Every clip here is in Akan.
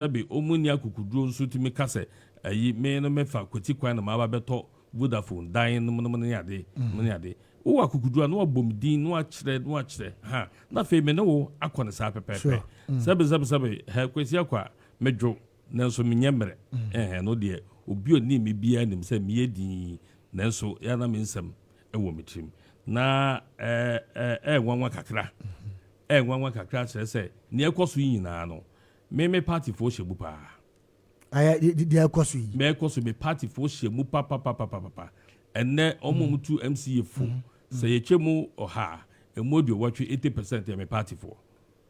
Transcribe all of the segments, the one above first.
Sabi omunia kukuduro nso timi kase ayi me no mefa kwati kwan na ma beto Vodafone dan no no ne ade no ade wo akukuduro no bomdin no akire ha na fe me ne wo akone sa pepepe sabi ha kwasi akwa medwo nanso menyemre no de obi oni me bia nim se me yedi nanso ya na me nsem ewo metrim na nwanwa kakra nwanwa kakra kire se ne ekoso yina no me party for shebu pa the ekoso yi me ekoso me party for shemu pa enne omomutu MCA fo se yechemu oha emodio watwe 80% me party for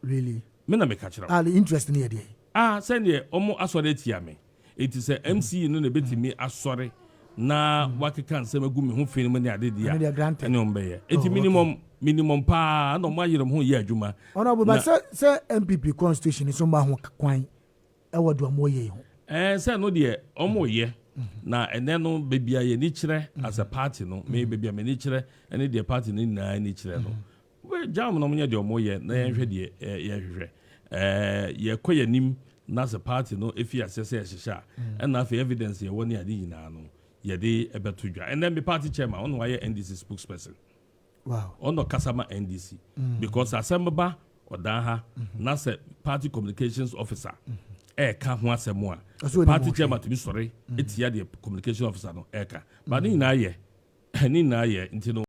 really me na me kachira the interest ne dey send ye omo asore tia me it is MCA no na betimi asore na wakeka nsem agu me ho fe no ne ade dia ene ombe ye eti minimum pa no ma yire ho ye adwuma honorable but say MPP constitution is on ho kwan e wodo mo ye ho say no de omo ye na ene no bebia ye ni kire as a party no me bebia me ni kire ene de party ni na ni kire no we jam no mo de omo ye na ye hwe de ye hwe ye koyanim na as a party no efi asese ye hihya and na evidence ye woni ade yina no ye de ebetodwa and then the party chairman on why NDC spokesperson. Wow. On the Kasama NDC. Because Assemba or Daha, Nasa party communications officer. Eka Huasemwa. Party chairman to be sorry. It's the communication officer no Eka. But in a year, until